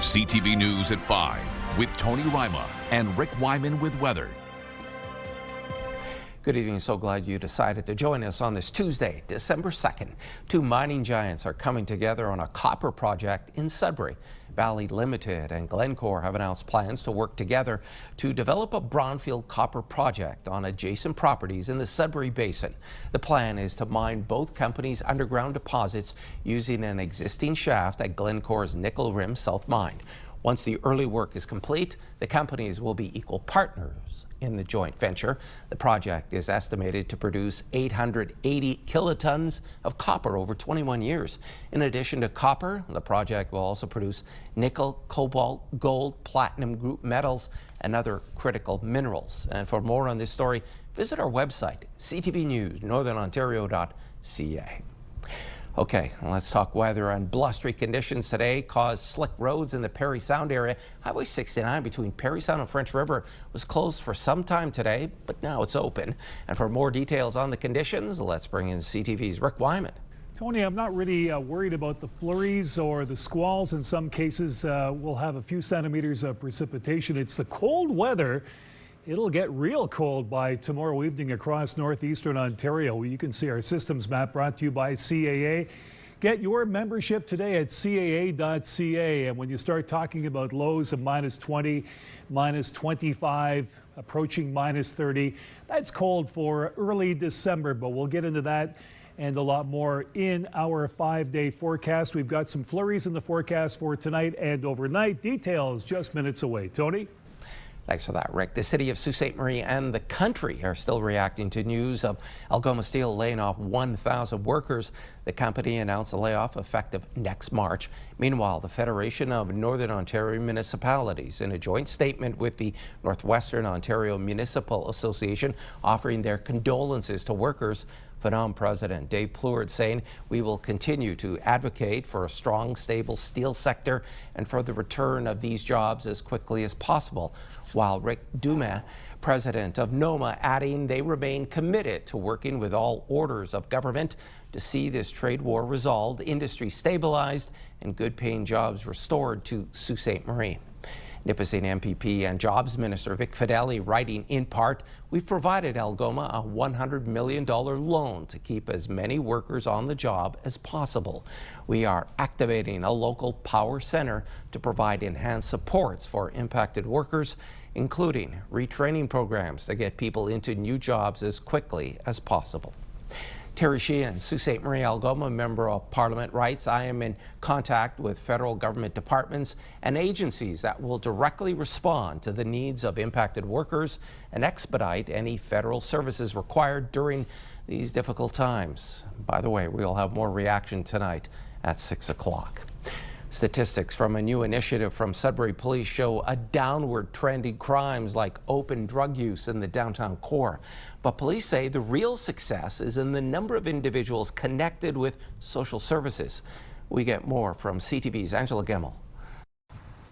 CTV News at 5 with Tony Ryma and Rick Wyman with weather. Good evening. So glad you decided to join us on this Tuesday, December 2nd. Two mining giants are coming together on a copper project in Sudbury. Vale Limited and Glencore have announced plans to work together to develop a brownfield copper project on adjacent properties in the Sudbury Basin. The plan is to mine both companies' underground deposits using an existing shaft at Glencore's Nickel Rim South mine. Once the early work is complete, the companies will be equal partners in the joint venture. The project is estimated to produce 880 kilotons of copper over 21 years. In addition to copper, the project will also produce nickel, cobalt, gold, platinum group metals, and other critical minerals. And for more on this story, visit our website, CTVNewsNorthernOntario.ca. Okay, let's talk weather. And blustery conditions today caused slick roads in the Parry Sound area. Highway 69 between Parry Sound and French River was closed for some time today, but now it's open. And for more details on the conditions, let's bring in CTV's Rick Wyman. Tony, I'm not really worried about the flurries or the squalls. In some cases, we'll have a few centimeters of precipitation. It's the cold weather. It'll get real cold by tomorrow evening across northeastern Ontario. You can see our systems map brought to you by CAA. Get your membership today at CAA.ca. And when you start talking about lows of -20, -25, approaching -30, that's cold for early December, but we'll get into that and a lot more in our 5-day forecast. We've got some flurries in the forecast for tonight and overnight. Details just minutes away. Tony? Thanks for that, Rick. The city of Sault Ste. Marie and the country are still reacting to news of Algoma Steel laying off 1,000 workers. The company announced a layoff effective next March. Meanwhile, the Federation of Northern Ontario Municipalities, in a joint statement with the Northwestern Ontario Municipal Association, offering their condolences to workers. FNOM President Dave Pleward saying, "We will continue to advocate for a strong, stable steel sector and for the return of these jobs as quickly as possible." While Rick Dumas, president of NOMA, adding they remain committed to working with all orders of government to see this trade war resolved, industry stabilized, and good-paying jobs restored to Sault Ste. Marie. Nipissing MPP and Jobs Minister Vic Fedeli writing, in part, "We've provided Algoma a $100 million loan to keep as many workers on the job as possible. We are activating a local power center to provide enhanced supports for impacted workers, including retraining programs to get people into new jobs as quickly as possible." Terry Sheehan, Sault Ste. Marie Algoma Member of Parliament, writes, "I am in contact with federal government departments and agencies that will directly respond to the needs of impacted workers and expedite any federal services required during these difficult times." By the way, we'll have more reaction tonight at 6 o'clock. Statistics from a new initiative from Sudbury Police show a downward trend in crimes like open drug use in the downtown core. But police say the real success is in the number of individuals connected with social services. We get more from CTV's Angela Gemmell.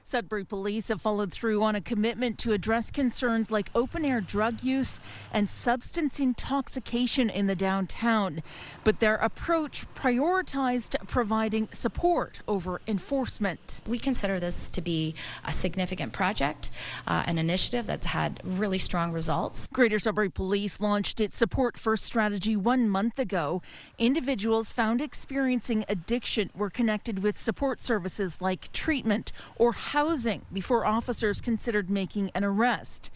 Sudbury Police have followed through on a commitment to address concerns like open-air drug use and substance intoxication in the downtown. But their approach prioritized providing support over enforcement. We consider this to be a significant project, an initiative that's had really strong results. Greater Sudbury Police launched its Support First strategy 1 month ago. Individuals found experiencing addiction were connected with support services like treatment or housing before officers considered making an arrest.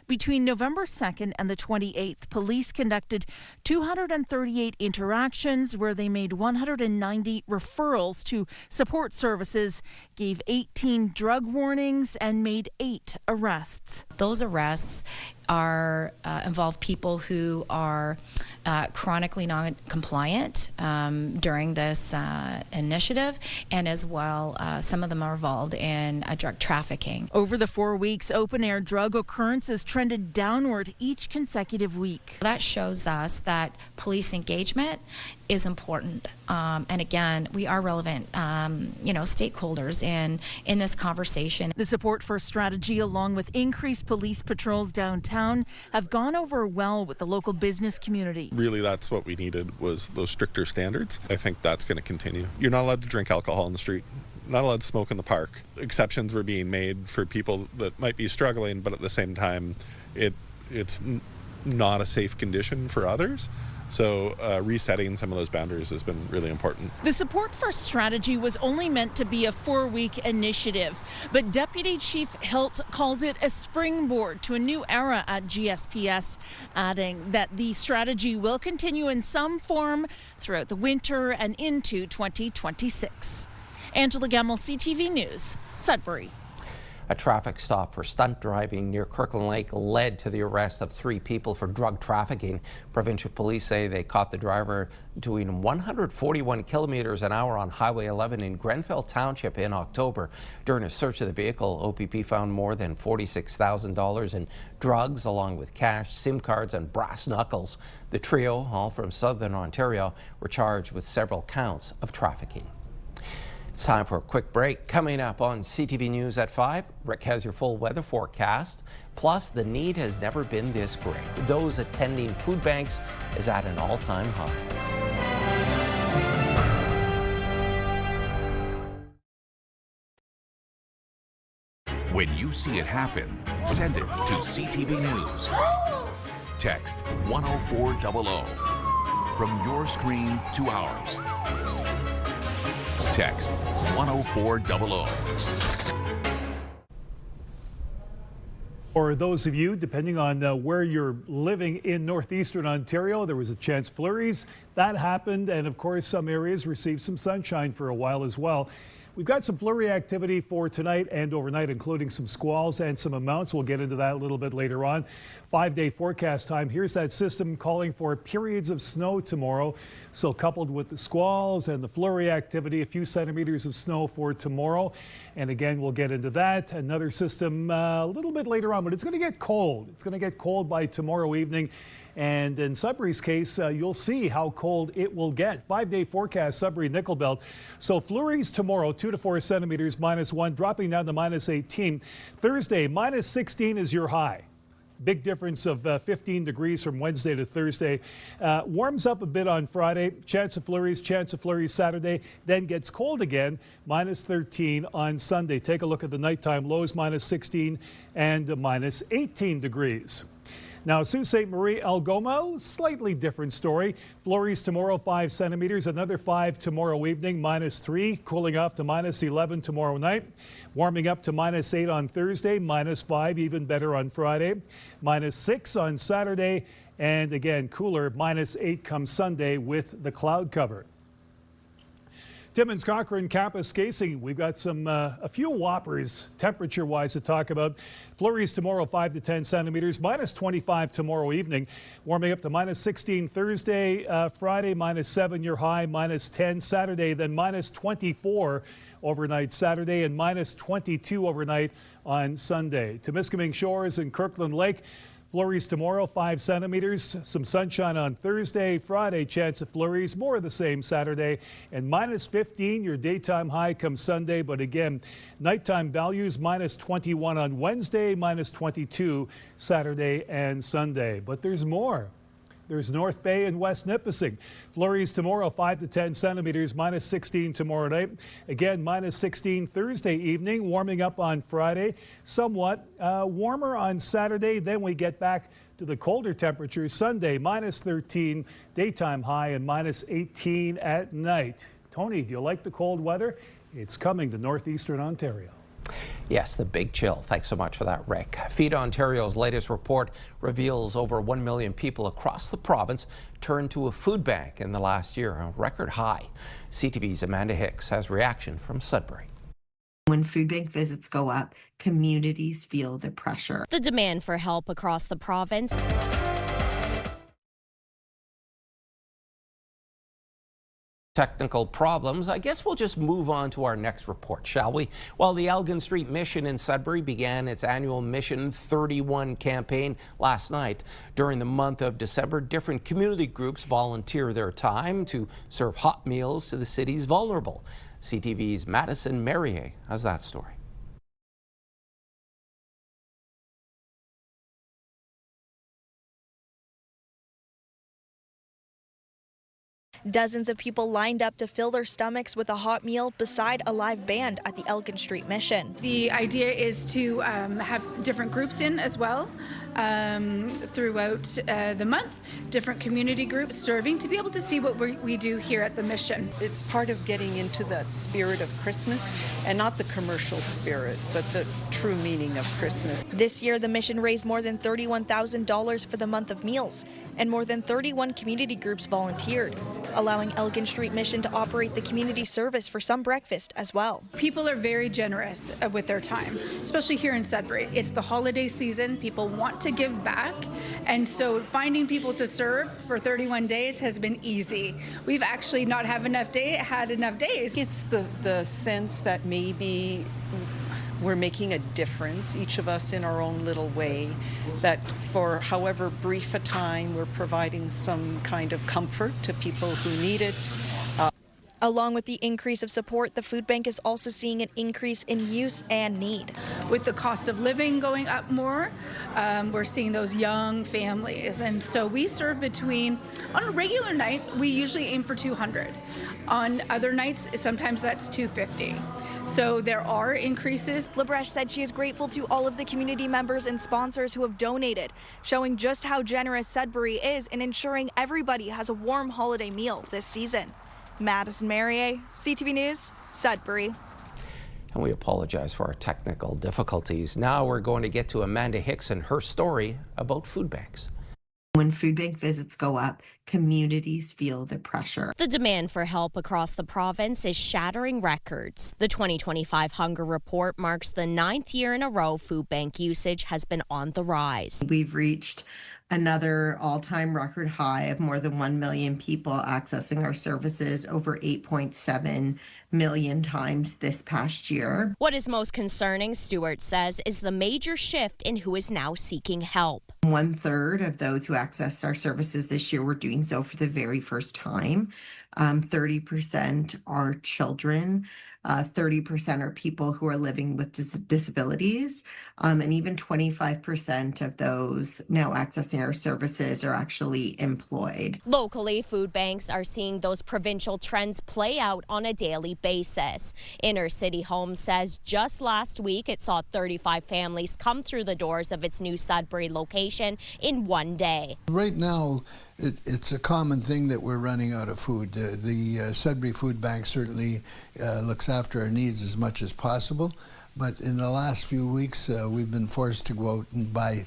Between November 2nd and the 28th, police conducted 238 interactions where they made 190 referrals to support services, gave 18 drug warnings, and made 8 arrests. Those arrests involve people who are chronically non-compliant during this initiative, and as well some of them are involved in drug trafficking. Over the 4 weeks, open-air drug occurrences trended downward each consecutive week. That shows us that police engagement is important, and again, we are relevant, stakeholders in this conversation. The Support First strategy, along with increased police patrols downtown, have gone over well with the local business community. Really, that's what we needed, was those stricter standards. I think that's going to continue. You're not allowed to drink alcohol on the street. not allowed to smoke in the park. Exceptions were being made for people that might be struggling, but at the same time, it's not a safe condition for others. So resetting some of those boundaries has been really important. The Support First strategy was only meant to be a 4-week initiative, but Deputy Chief Hilt calls it a springboard to a new era at GSPS, adding that the strategy will continue in some form throughout the winter and into 2026. Angela Gemmell, CTV News, Sudbury. A traffic stop for stunt driving near Kirkland Lake led to the arrest of 3 people for drug trafficking. Provincial police say they caught the driver doing 141 kilometers an hour on Highway 11 in Grenfell Township in October. During a search of the vehicle, OPP found more than $46,000 in drugs, along with cash, SIM cards, and brass knuckles. The trio, all from Southern Ontario, were charged with several counts of trafficking. It's time for a quick break. Coming up on CTV News at 5, Rick has your full weather forecast. Plus, the need has never been this great. Those attending food banks is at an all-time high. When you see it happen, send it to CTV News. Text 10400 from your screen to ours. Text 10400. For those of you, depending on where you're living in northeastern Ontario, there was a chance flurries. That happened, and of course some areas received some sunshine for a while as well. We've got some flurry activity for tonight and overnight, including some squalls and some amounts. We'll get into that a little bit later on. 5-day forecast time. Here's that system calling for periods of snow tomorrow. So coupled with the squalls and the flurry activity, a few centimeters of snow for tomorrow. And again, we'll get into that. Another system a little bit later on, but it's going to get cold. It's going to get cold by tomorrow evening. And in Sudbury's case, you'll see how cold it will get. 5-day forecast, Sudbury Nickel Belt. So flurries tomorrow, 2 to 4 centimeters, -1, dropping down to -18. Thursday, -16 is your high. Big difference of 15 degrees from Wednesday to Thursday. Warms up a bit on Friday. Chance of flurries Saturday. Then gets cold again. -13 on Sunday. Take a look at the nighttime lows, -16 and -18 degrees. Now, Sault Ste. Marie, Algoma, slightly different story. Flurries tomorrow, 5 centimeters, another 5 tomorrow evening, -3, cooling off to -11 tomorrow night, warming up to -8 on Thursday, -5, even better on Friday, -6 on Saturday, and again, cooler, -8 come Sunday with the cloud cover. Timmins Cochrane Campus Casing, we've got some a few whoppers temperature-wise to talk about. Flurries tomorrow, 5 to 10 centimeters, -25 tomorrow evening, warming up to -16 Thursday, Friday -7 your high, -10 Saturday, then -24 overnight Saturday, and -22 overnight on Sunday. Temiskaming Shores and Kirkland Lake. Flurries tomorrow, 5 centimeters. Some sunshine on Thursday. Friday, chance of flurries. More of the same Saturday. And -15, your daytime high comes Sunday. But again, nighttime values, -21 on Wednesday, -22 Saturday and Sunday. But there's more. There's North Bay and West Nipissing. Flurries tomorrow, 5 to 10 centimeters, -16 tomorrow night. Again, -16 Thursday evening, warming up on Friday. Somewhat warmer on Saturday. Then we get back to the colder temperatures. Sunday, -13 daytime high and -18 at night. Tony, do you like the cold weather? It's coming to northeastern Ontario. Yes, the big chill. Thanks so much for that, Rick. Feed Ontario's latest report reveals over 1 million people across the province turned to a food bank in the last year, a record high. CTV's Amanda Hicks has reaction from Sudbury. When food bank visits go up, communities feel the pressure. The demand for help across the province. Technical problems. I guess we'll just move on to our next report, shall we? Well, the Elgin Street Mission in Sudbury began its annual Mission 31 campaign last night. During the month of December, different community groups volunteer their time to serve hot meals to the city's vulnerable. CTV's Madison Merrier has that story. Dozens of people lined up to fill their stomachs with a hot meal beside a live band at the Elgin Street Mission. The idea is to have different groups in as well throughout the month, different community groups serving, to be able to see what we do here at the mission. It's part of getting into that spirit of Christmas, and not the commercial spirit, but the true meaning of Christmas. This year, the mission raised more than $31,000 for the month of meals, and more than 31 community groups volunteered, allowing Elgin Street Mission to operate the community service for some breakfast as well. People are very generous with their time, especially here in Sudbury. It's the holiday season. People want to give back, and so finding people to serve for 31 days has been easy. We've actually not had enough days. It's the sense that maybe we're making a difference, each of us in our own little way, that for however brief a time, we're providing some kind of comfort to people who need it. Along with the increase of support, the food bank is also seeing an increase in use and need. With the cost of living going up more, we're seeing those young families. And so we serve between, on a regular night, we usually aim for 200. On other nights, sometimes that's 250. So there are increases. Labreche said she is grateful to all of the community members and sponsors who have donated, showing just how generous Sudbury is in ensuring everybody has a warm holiday meal this season. Madison Marier, CTV News, Sudbury. And we apologize for our technical difficulties. Now we're going to get to Amanda Hicks and her story about food banks. When food bank visits go up, communities feel the pressure. The demand for help across the province is shattering records. The 2025 Hunger Report marks the 9th year in a row food bank usage has been on the rise. We've reached another all-time record high of more than 1 million people accessing our services, over 8.7 million times this past year. What is most concerning, Stewart says, is the major shift in who is now seeking help. 1/3 of those who accessed our services this year were doing so for the very first time. 30% are children. 30% are people who are living with disabilities, and even 25% of those now accessing our services are actually employed. Locally, food banks are seeing those provincial trends play out on a daily basis. Inner City Home says just last week it saw 35 families come through the doors of its new Sudbury location in one day. Right now, it's a common thing that we're running out of food. The Sudbury Food Bank certainly looks after our needs as much as possible, but in the last few weeks we've been forced to go out and buy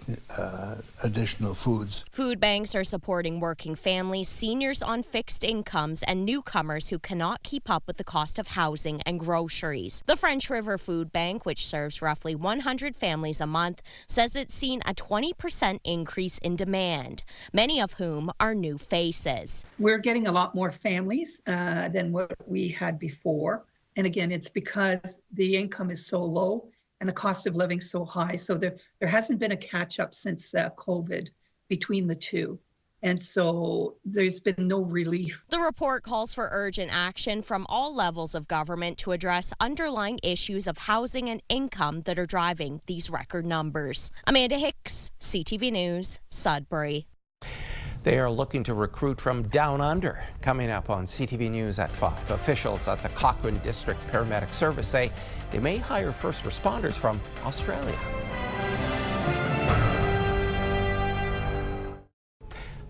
additional foods. Food banks are supporting working families, seniors on fixed incomes, and newcomers who cannot keep up with the cost of housing and groceries. The French River Food Bank, which serves roughly 100 families a month, says it's seen a 20% increase in demand, many of whom are new faces. We're getting a lot more families than what we had before. And again, it's because the income is so low and the cost of living so high. So there hasn't been a catch up since COVID between the two. And so there's been no relief. The report calls for urgent action from all levels of government to address underlying issues of housing and income that are driving these record numbers. Amanda Hicks, CTV News, Sudbury. They are looking to recruit from down under. Coming up on CTV News at 5. Officials at the Cochrane District Paramedic Service say they may hire first responders from Australia.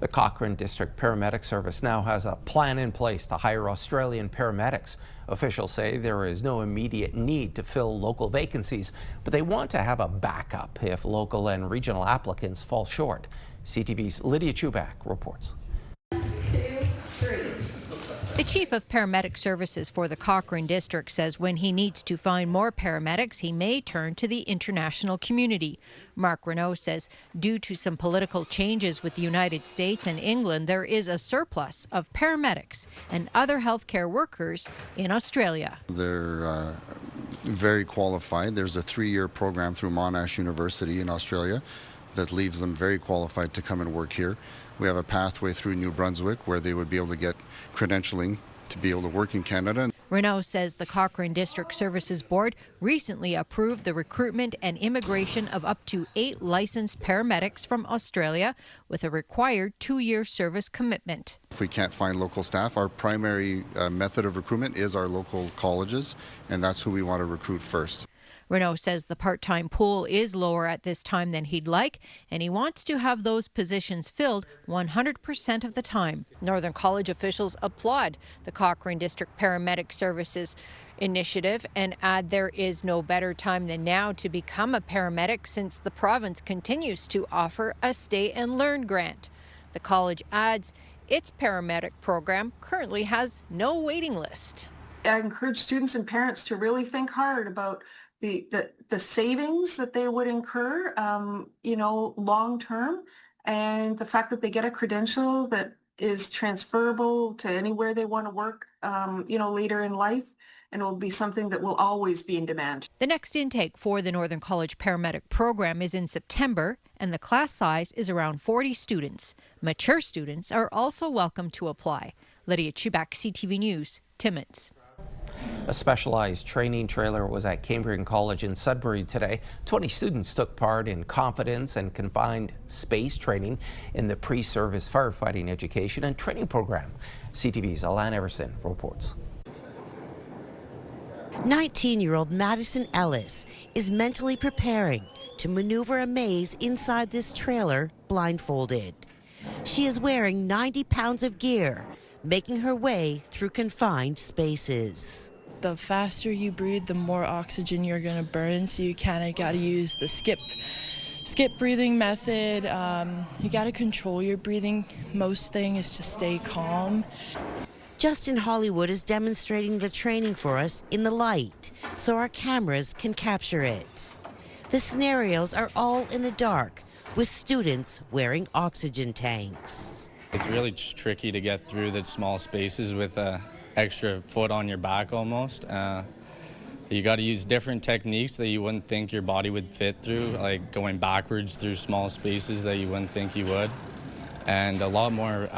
The Cochrane District Paramedic Service now has a plan in place to hire Australian paramedics. Officials say there is no immediate need to fill local vacancies, but they want to have a backup if local and regional applicants fall short. CTV's Lydia Chubak reports. 2, 3. The Chief of Paramedic Services for the Cochrane District says when he needs to find more paramedics, he may turn to the international community. Mark Renault says due to some political changes with the United States and England, there is a surplus of paramedics and other healthcare workers in Australia. They're very qualified. There's a 3-year program through Monash University in Australia that leaves them very qualified to come and work here. We have a pathway through New Brunswick where they would be able to get credentialing to be able to work in Canada. Renault says the Cochrane District Services Board recently approved the recruitment and immigration of up to 8 licensed paramedics from Australia with a required 2-year service commitment. If we can't find local staff, our primary method of recruitment is our local colleges, and that's who we want to recruit first. Renault says the part-time pool is lower at this time than he'd like, and he wants to have those positions filled 100% of the time. Northern College officials applaud the Cochrane District Paramedic Services initiative and add there is no better time than now to become a paramedic since the province continues to offer a stay and learn grant. The college adds its paramedic program currently has no waiting list. I encourage students and parents to really think hard about the savings that they would incur, long term, and the fact that they get a credential that is transferable to anywhere they want to work, later in life, and it will be something that will always be in demand. The next intake for the Northern College Paramedic program is in September, and the class size is around 40 students. Mature students are also welcome to apply. Lydia Chubak, CTV News, Timmins. A specialized training trailer was at Cambrian College in Sudbury today. 20 students took part in confidence and confined space training in the pre-service firefighting education and training program. CTV's Alan Everson reports. 19-year-old Madison Ellis is mentally preparing to maneuver a maze inside this trailer blindfolded. She is wearing 90 pounds of gear, making her way through confined spaces. The faster you breathe, the more oxygen you're going to burn, so you kind of got to use the skip breathing method. You got to control your breathing. Most thing is to stay calm. Justin Hollywood is demonstrating the training for us in the light so our cameras can capture it. The scenarios are all in the dark with students wearing oxygen tanks. It's really just tricky to get through the small spaces with an extra foot on your back almost. You got to use different techniques that you wouldn't think your body would fit through, like going backwards through small spaces that you wouldn't think you would, and a lot more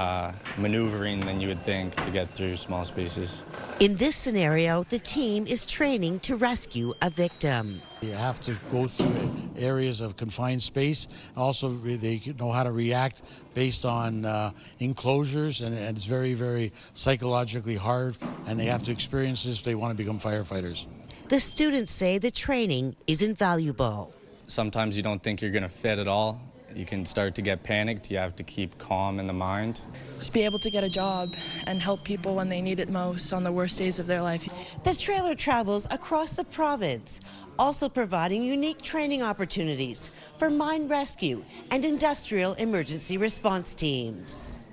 maneuvering than you would think to get through small spaces. In this scenario, the team is training to rescue a victim. You have to go through areas of confined space. Also, they know how to react based on enclosures, and it's very, very psychologically hard, and they have to experience this if they want to become firefighters. The students say the training is invaluable. Sometimes you don't think you're going to fit at all. You can start to get panicked. You have to keep calm in the mind. Just be able to get a job and help people when they need it most on the worst days of their life. The trailer travels across the province, also providing unique training opportunities for mine rescue and industrial emergency response teams.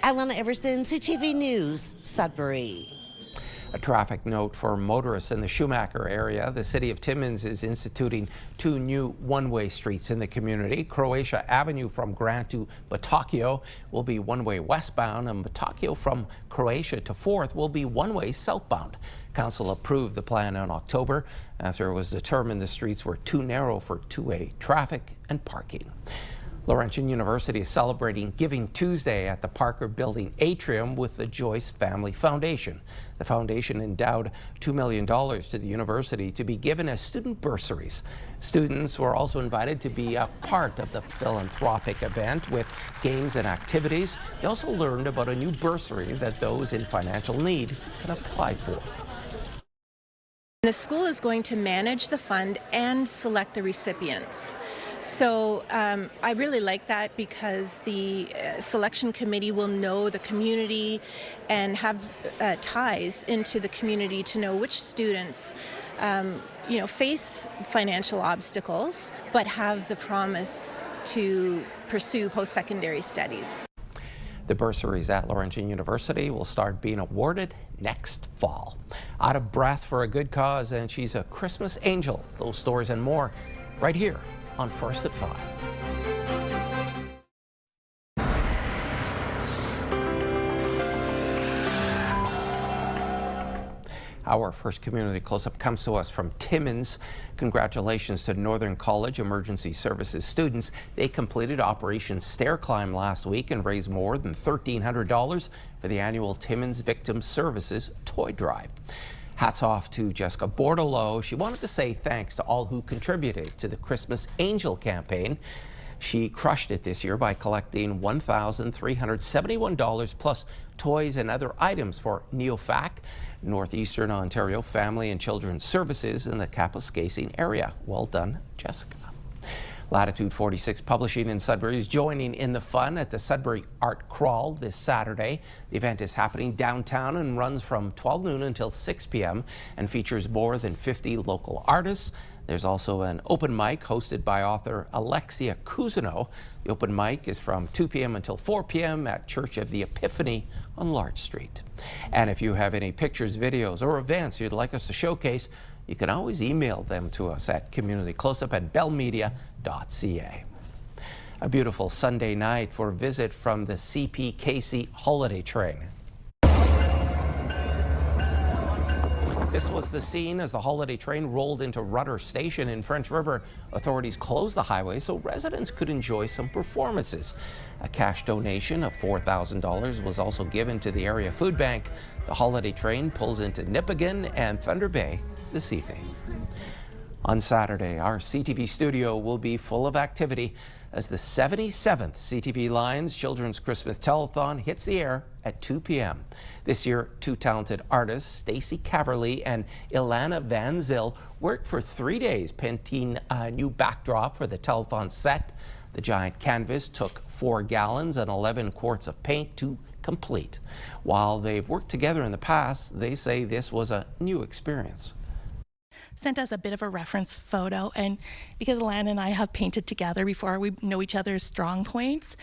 Alana Everson, CTV News, Sudbury. A traffic note for motorists in the Schumacher area. The city of Timmins is instituting 2 new one-way streets in the community. Croatia Avenue from Grant to Botocchio will be one-way westbound, and Botocchio from Croatia to 4th will be one-way southbound. Council approved the plan in October after it was determined the streets were too narrow for two-way traffic and parking. Laurentian University is celebrating Giving Tuesday at the Parker Building Atrium with the Joyce Family Foundation. The foundation endowed $2 million to the university to be given as student bursaries. Students were also invited to be a part of the philanthropic event with games and activities. They also learned about a new bursary that those in financial need can apply for. The school is going to manage the fund and select the recipients. So I really like that because the selection committee will know the community and have ties into the community to know which students face financial obstacles but have the promise to pursue post-secondary studies. The bursaries at Laurentian University will start being awarded next fall. Out of breath for a good cause, and she's a Christmas angel. Those stories and more right here on First at 5. Our first community close-up comes to us from Timmins. Congratulations to Northern College Emergency Services students. They completed Operation Stair Climb last week and raised more than $1,300 for the annual Timmins Victim Services Toy Drive. Hats off to Jessica Bordelot. She wanted to say thanks to all who contributed to the Christmas Angel campaign. She crushed it this year by collecting $1,371 plus toys and other items for NeoFAC, Northeastern Ontario Family and Children's Services in the Kapuskasing area. Well done, Jessica. Latitude 46 Publishing in Sudbury is joining in the fun at the Sudbury Art Crawl this Saturday. The event is happening downtown and runs from 12 noon until 6 p.m. and features more than 50 local artists. There's also an open mic hosted by author Alexia Cousineau. The open mic is from 2 p.m. until 4 p.m. at Church of the Epiphany on Large Street. And if you have any pictures, videos, or events you'd like us to showcase, you can always email them to us at communitycloseup@bellmedia.ca. A beautiful Sunday night for a visit from the CPKC holiday train. This was the scene as the holiday train rolled into Rudder Station in French River. Authorities closed the highway so residents could enjoy some performances. A cash donation of $4,000 was also given to the area food bank. The holiday train pulls into Nipigon and Thunder Bay this evening. On Saturday, our CTV studio will be full of activity as the 77th CTV Lions Children's Christmas Telethon hits the air at 2 p.m. This year, two talented artists, Stacey Caverly and Ilana Van Zyl, worked for 3 days painting a new backdrop for the telethon set. The giant canvas took 4 gallons and 11 quarts of paint to complete. While they've worked together in the past, they say this was a new experience. Sent us a bit of a reference photo, and because Lan and I have painted together before, we know each other's strong points,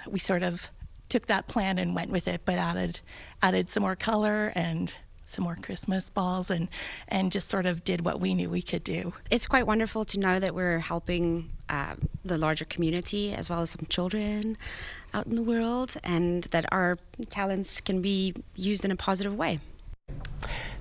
we sort of took that plan and went with it, but added some more color and some more Christmas balls and just sort of did what we knew we could do. It's quite wonderful to know that we're helping the larger community as well as some children out in the world, and that our talents can be used in a positive way.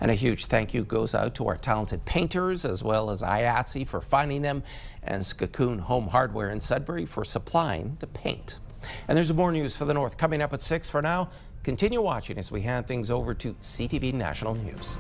And a huge thank you goes out to our talented painters as well as IATSE for finding them and Skakun Home Hardware in Sudbury for supplying the paint. And there's more news for the North coming up at 6. For now, continue watching as we hand things over to CTV National News.